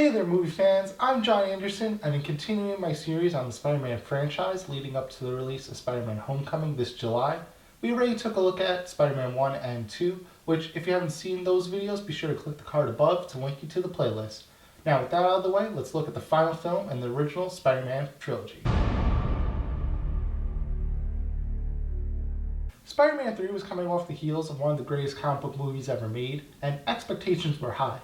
Hey there movie fans, I'm John Anderson, and in continuing my series on the Spider-Man franchise leading up to the release of Spider-Man Homecoming this July, we already took a look at Spider-Man 1 and 2, which if you haven't seen those videos, be sure to click the card above to link you to the playlist. Now with that out of the way, let's look at the final film in the original Spider-Man trilogy. Spider-Man 3 was coming off the heels of one of the greatest comic book movies ever made, and expectations were high.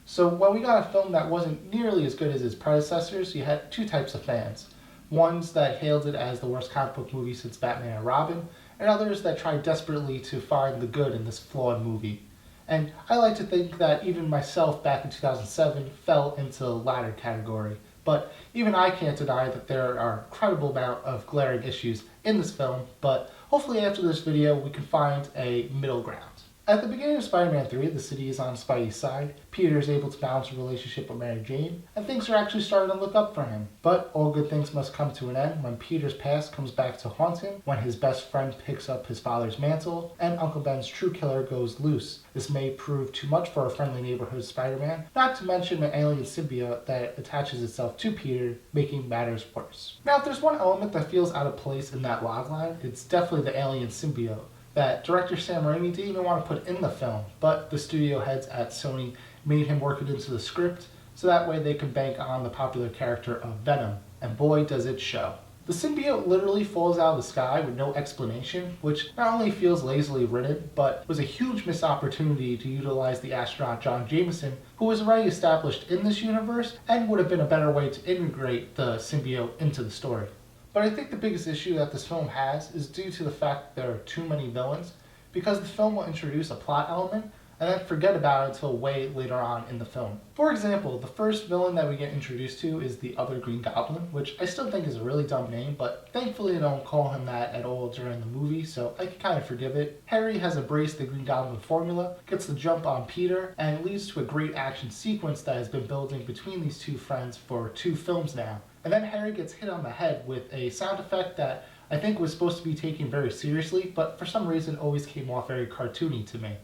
So when we got a film that wasn't nearly as good as its predecessors, you had two types of fans. Ones that hailed it as the worst comic book movie since Batman and Robin, and others that tried desperately to find the good in this flawed movie. And I like to think that even myself back in 2007 fell into the latter category. But even I can't deny that there are an incredible amount of glaring issues in this film, but hopefully after this video we can find a middle ground. At the beginning of Spider-Man 3, the city is on Spidey's side, Peter is able to balance a relationship with Mary Jane, and things are actually starting to look up for him. But all good things must come to an end when Peter's past comes back to haunt him, when his best friend picks up his father's mantle, and Uncle Ben's true killer goes loose. This may prove too much for a friendly neighborhood Spider-Man, not to mention an alien symbiote that attaches itself to Peter, making matters worse. Now if there's one element that feels out of place in that logline, it's definitely the alien symbiote that director Sam Raimi didn't even want to put in the film, but the studio heads at Sony made him work it into the script so that way they could bank on the popular character of Venom, and boy does it show. The symbiote literally falls out of the sky with no explanation, which not only feels lazily written, but was a huge missed opportunity to utilize the astronaut John Jameson, who was already established in this universe and would have been a better way to integrate the symbiote into the story. But I think the biggest issue that this film has is due to the fact that there are too many villains, because the film will introduce a plot element and then forget about it until way later on in the film. For example, the first villain that we get introduced to is the Other Green Goblin, which I still think is a really dumb name, but thankfully they don't call him that at all during the movie, so I can kind of forgive it. Harry has embraced the Green Goblin formula, gets the jump on Peter, and it leads to a great action sequence that has been building between these two friends for 2 films now. And then Harry gets hit on the head with a sound effect that I think was supposed to be taken very seriously, but for some reason always came off very cartoony to me.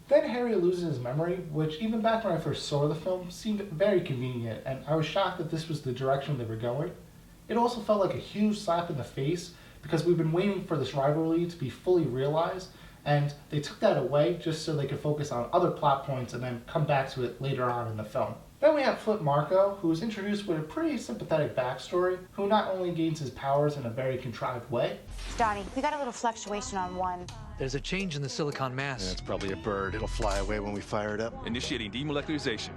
Then Harry loses his memory, which even back when I first saw the film seemed very convenient, and I was shocked that this was the direction they were going. It also felt like a huge slap in the face because we've been waiting for this rivalry to be fully realized, and they took that away just so they could focus on other plot points and then come back to it later on in the film. Then we have Flip Marko, who is introduced with a pretty sympathetic backstory, who not only gains his powers in a very contrived way. Donnie, we got a little fluctuation on 1. There's a change in the silicon mass. Yeah, it's probably a bird. It'll fly away when we fire it up. Initiating demolecularization.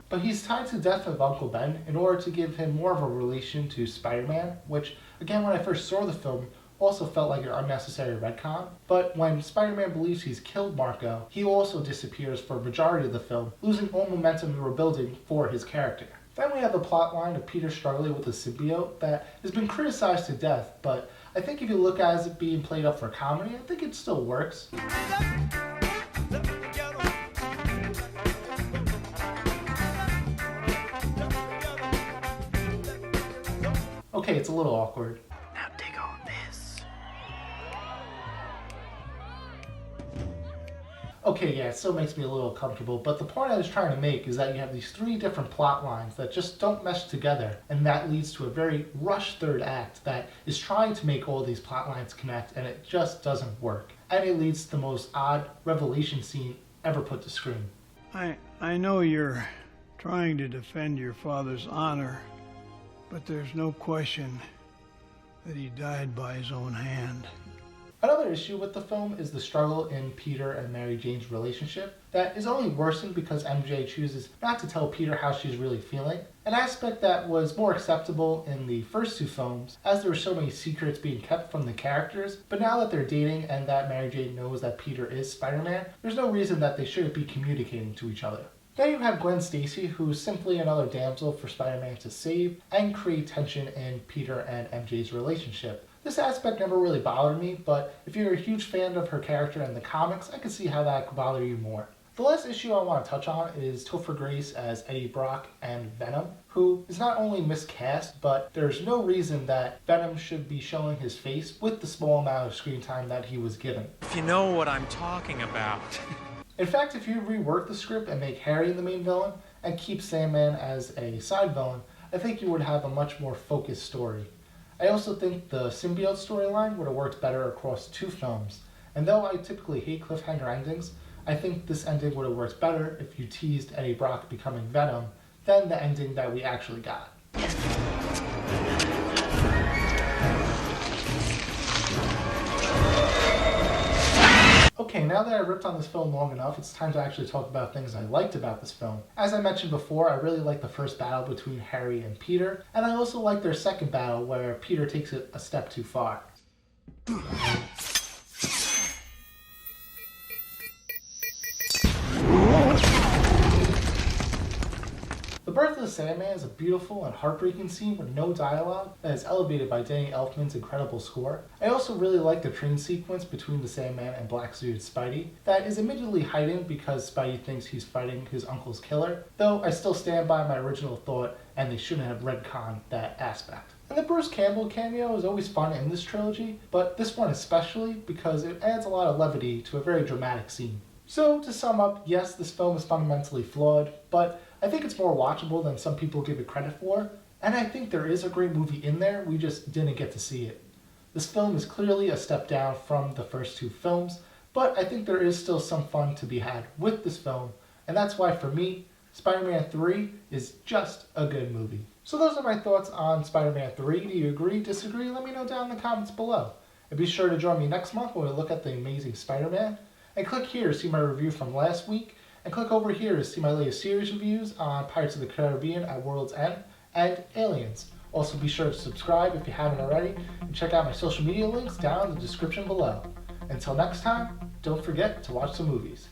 But he's tied to the death of Uncle Ben in order to give him more of a relation to Spider-Man, which, again, when I first saw the film, also felt like an unnecessary retcon. But when Spider-Man believes he's killed Marko, he also disappears for a majority of the film, losing all momentum we were building for his character. Then we have the plotline of Peter struggling with the symbiote that has been criticized to death, but I think if you look at it being played up for comedy, I think it still works. Okay, it's a little awkward. Now dig on this. Okay, yeah, it still makes me a little uncomfortable, but the point I was trying to make is that you have these 3 different plot lines that just don't mesh together, and that leads to a very rushed third act that is trying to make all these plot lines connect, and it just doesn't work. And it leads to the most odd revelation scene ever put to screen. I know you're trying to defend your father's honor, but there's no question that he died by his own hand. Another issue with the film is the struggle in Peter and Mary Jane's relationship that is only worsened because MJ chooses not to tell Peter how she's really feeling, an aspect that was more acceptable in the first 2 films as there were so many secrets being kept from the characters, but now that they're dating and that Mary Jane knows that Peter is Spider-Man, there's no reason that they shouldn't be communicating to each other. Then you have Gwen Stacy, who's simply another damsel for Spider-Man to save and create tension in Peter and MJ's relationship. This aspect never really bothered me, but if you're a huge fan of her character in the comics, I can see how that could bother you more. The last issue I want to touch on is Topher Grace as Eddie Brock and Venom, who is not only miscast, but there's no reason that Venom should be showing his face with the small amount of screen time that he was given. If you know what I'm talking about. In fact, if you rework the script and make Harry the main villain and keep Sandman as a side villain, I think you would have a much more focused story. I also think the symbiote storyline would have worked better across 2 films, and though I typically hate cliffhanger endings, I think this ending would have worked better if you teased Eddie Brock becoming Venom than the ending that we actually got. Okay, now that I ripped on this film long enough, it's time to actually talk about things I liked about this film. As I mentioned before, I really liked the first battle between Harry and Peter, and I also liked their second battle where Peter takes it a step too far. The Birth of the Sandman is a beautiful and heartbreaking scene with no dialogue that is elevated by Danny Elfman's incredible score. I also really like the train sequence between the Sandman and black-suited Spidey that is admittedly heightened because Spidey thinks he's fighting his uncle's killer, though I still stand by my original thought and they shouldn't have retconned that aspect. And the Bruce Campbell cameo is always fun in this trilogy, but this one especially because it adds a lot of levity to a very dramatic scene. So, to sum up, yes, this film is fundamentally flawed, but I think it's more watchable than some people give it credit for, and I think there is a great movie in there, we just didn't get to see it. This film is clearly a step down from the first 2 films, but I think there is still some fun to be had with this film, and that's why for me, Spider-Man 3 is just a good movie. So those are my thoughts on Spider-Man 3. Do you agree, disagree? Let me know down in the comments below. And be sure to join me next month when we look at The Amazing Spider-Man. And click here to see my review from last week. And click over here to see my latest series reviews on Pirates of the Caribbean at World's End and Aliens. Also be sure to subscribe if you haven't already. And check out my social media links down in the description below. Until next time, don't forget to watch some movies.